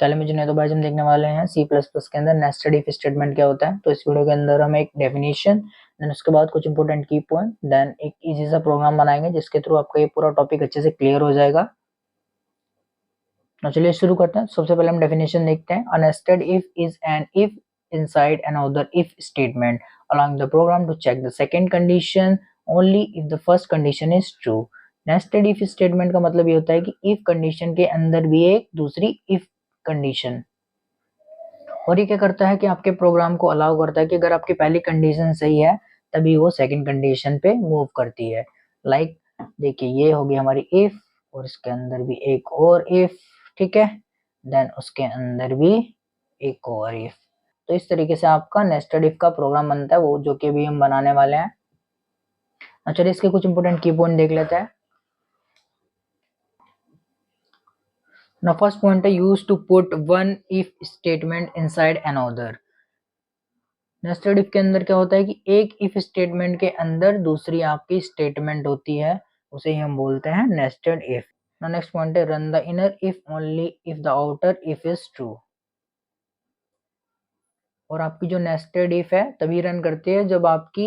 चलो मुझे नहीं तो भाई हम देखने वाले हैं सी प्लस प्लस के अंदर नेस्टेड इफ स्टेटमेंट क्या होता है। तो इस वीडियो के अंदर हम एक डेफिनेशन, देन उसके बाद कुछ इंपॉर्टेंट की पॉइंट, देन एक इजी सा प्रोग्राम बनाएंगे जिसके थ्रू आपका ये पूरा टॉपिक अच्छे से क्लियर हो जाएगा। तो चलिए शुरू करते हैं। सबसे पहले हम डेफिनेशन देखते हैं। A nested if is an if inside another if statement allowing the program to check the second condition only if the first condition is true। Nested if statement का मतलब ये होता है कि इफ कंडीशन के अंदर भी एक दूसरी इफ कंडीशन, और ये क्या करता है कि आपके प्रोग्राम को अलाउ करता है कि अगर आपकी पहली कंडीशन सही है तभी वो सेकंड कंडीशन पे मूव करती है। लाइक देखिए ये होगी हमारी इफ, और इसके अंदर भी एक और इफ, ठीक है, देन उसके अंदर भी एक और इफ। तो इस तरीके से आपका नेस्टेड इफ का प्रोग्राम बनता है, वो जो कि अभी हम बनाने वाले हैं। चलिए इसके कुछ इंपोर्टेंट की पॉइंट देख लेते हैं। Now first point है used to put one if statement inside another। Nested if के अंदर क्या होता है कि एक इफ स्टेटमेंट के अंदर दूसरी आपकी स्टेटमेंट होती है, उसे ही हम बोलते हैं nested if. Now next point है run the inner if only if the outer if is true. और आपकी जो नेस्टेड इफ है तभी रन करती है जब आपकी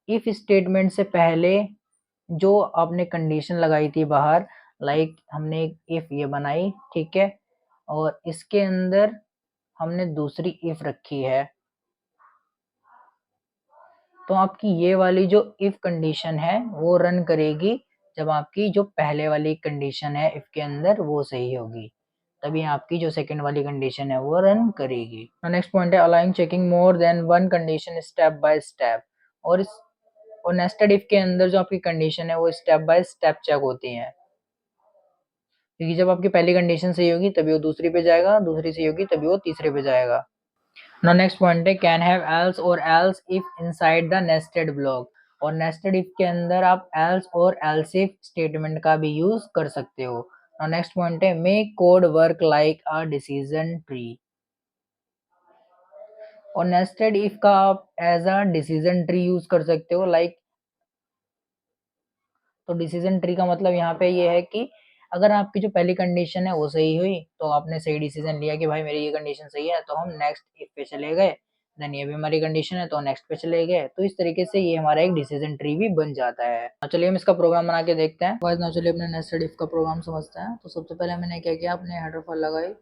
इफ स्टेटमेंट से पहले जो आपने कंडीशन लगाई थी बाहर, लाइक हमने एक इफ ये बनाई, ठीक है, और इसके अंदर हमने दूसरी इफ रखी है, तो आपकी ये वाली जो इफ कंडीशन है वो रन करेगी जब आपकी जो पहले वाली कंडीशन है इफ के अंदर वो सही होगी, तभी आपकी जो सेकंड वाली कंडीशन है वो रन करेगी। नेक्स्ट पॉइंट है allowing checking more than one condition step by step. और नेस्टेड इफ के अंदर जो आपकी कंडीशन है वो स्टेप बाय स्टेप चेक होती है, क्योंकि जब आपकी पहली कंडीशन सही होगी तभी वो दूसरी पे जाएगा, दूसरी सही होगी तभी वो तीसरे पे जाएगा। Now next point है can have else और else if inside the nested block। और nested if के अंदर आप else और else if स्टेटमेंट का भी यूज कर सकते हो। Now next point है make code work like a decision tree। और nested if का आप as a decision tree use कर सकते हो। लाइक तो डिसीजन ट्री का मतलब यहाँ पे ये है कि अगर आपकी जो पहली कंडीशन है वो सही हुई तो आपने सही डिसीजन लिया कि भाई मेरी ये कंडीशन सही है, तो हम नेक्स्ट इफ पे चले गए, देन ये भी हमारी कंडीशन है तो नेक्स्ट पे चले गए। तो इस तरीके से ये हमारा एक डिसीजन ट्री भी बन जाता है। तो चलिए हम इसका प्रोग्राम बना के देखते हैं। गाइस ना चलिए अपने नेस्टेड इफ का प्रोग्राम समझते हैं। तो सबसे पहले मैंने क्या किया, अपने हेडर फाइल लगाई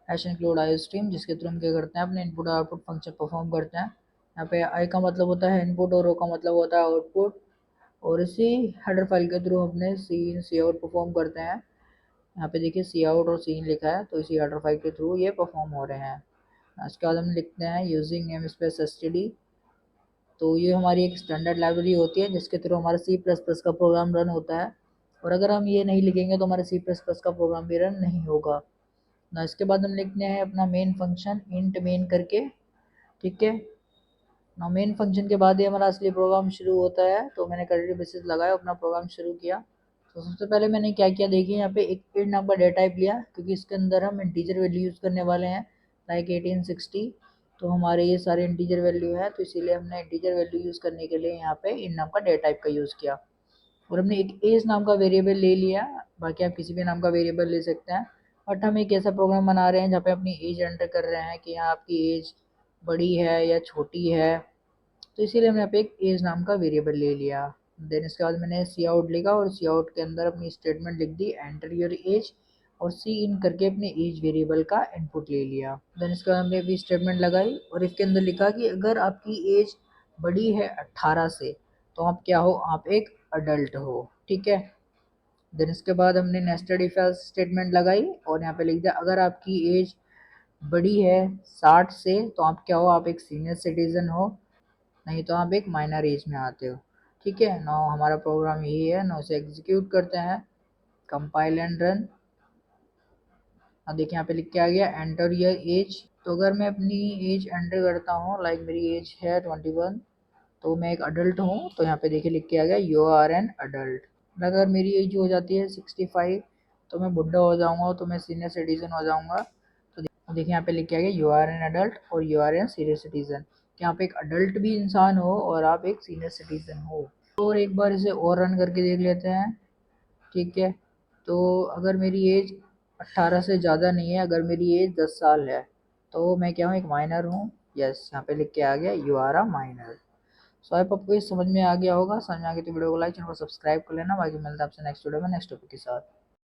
हैश इंक्लूड आई स्ट्रीम, जिसके थ्रू हम क्या करते हैं अपने इनपुट और आउटपुट फंक्शन परफॉर्म करते हैं। यहाँ पे आई का मतलब होता है इनपुट और ओ का मतलब होता है आउटपुट, और इसी हेडर फाइल के थ्रू अपने सी इन सी आउट परफॉर्म करते हैं। यहाँ पे देखिए सी आउट और सी इन लिखा है, तो इसी हेडर फाइल के थ्रू ये परफॉर्म हो रहे हैं। इसके बाद हम लिखते हैं यूजिंग नेम स्पेस एसटीडी। तो ये हमारी एक स्टैंडर्ड लाइब्रेरी होती है जिसके थ्रू हमारा सी प्लस प्लस का प्रोग्राम रन होता है, और अगर हम ये नहीं लिखेंगे तो हमारा सी प्लस प्लस का प्रोग्राम भी रन नहीं होगा ना। इसके बाद हम लिखते हैं अपना मेन फंक्शन इंट मेन करके, ठीक है ना। मेन फंक्शन के बाद ही हमारा असली प्रोग्राम शुरू होता है। तो मैंने कर्ली ब्रेसेस लगाया, अपना प्रोग्राम शुरू किया। तो सबसे पहले मैंने क्या किया, देखिए यहाँ पे एक इंट नाम का डेटा टाइप लिया, क्योंकि इसके अंदर हम इंटीजर वैल्यू यूज़ करने वाले हैं, लाइक 1860। तो हमारे ये सारे इंटीजर वैल्यू है, तो इसीलिए हमने इंटीजर वैल्यू यूज़ करने के लिए यहाँ पे इंट नाम का डेटा टाइप का यूज़ किया। और हमने एक एज नाम का वेरिएबल ले लिया, बाकी आप किसी भी नाम का वेरिएबल ले सकते हैं। बट हम एक ऐसा प्रोग्राम बना रहे हैं जहाँ पे अपनी एज एंटर कर रहे हैं कि यहाँ आपकी एज बड़ी है या छोटी है, तो इसीलिए हमने यहाँ पे एक एज नाम का वेरिएबल ले लिया। देन इसके बाद मैंने सी आउट लिखा, और सी आउट के अंदर अपनी स्टेटमेंट लिख दी एंटर योर एज, और सी इन करके अपने एज वेरिएबल का इनपुट ले लिया। देन इसके बाद हमने भी स्टेटमेंट लगाई, और इसके अंदर लिखा कि अगर आपकी एज बड़ी है 18 से तो आप क्या हो, आप एक अडल्ट हो, ठीक है। देन इसके बाद हमने नेस्टेड इफ एल्स स्टेटमेंट लगाई, और यहाँ पे लिख दिया अगर आपकी एज बड़ी है 60 से तो आप क्या हो, आप एक सीनियर सिटीजन हो, नहीं तो आप एक माइनर एज में आते हो, ठीक है। नाउ हमारा प्रोग्राम यही है, नाउ उसे एग्जीक्यूट करते हैं, कंपाइल एंड रन। अब देखिए यहाँ पे लिख के आ गया एंटर योर एज। तो अगर मैं अपनी एज एंटर करता हूँ, लाइक मेरी एज है 21, तो मैं एक अडल्ट हूँ, तो यहाँ पे देखिए लिख के आ गया यू आर एन अडल्ट। अगर मेरी एज हो जाती है 65 तो मैं बुढ़ा हो जाऊँगा, तो मैं सीनियर सिटीजन हो जाऊँगा। तो देखिए यहाँ पे लिख के आ गया यू आर एन अडल्ट और you are an senior citizen, कि आप एक अडल्ट भी इंसान हो और आप एक सीनियर सिटीजन हो। और एक बार इसे और रन करके देख लेते हैं, ठीक है। तो अगर मेरी एज 18 से ज़्यादा नहीं है, अगर मेरी एज 10 साल है तो मैं क्या हूँ, एक माइनर हूँ। यस, यहाँ पे लिख के आ गया यू आर अ माइनर। सो आई आपको ये समझ में आ गया होगा। समझ में आ गया तो वीडियो को लाइक, चैनल को सब्सक्राइब कर लेना। बाकी मिलता है आपसे नेक्स्ट वीडियो में नेक्स्ट टॉपिक के साथ।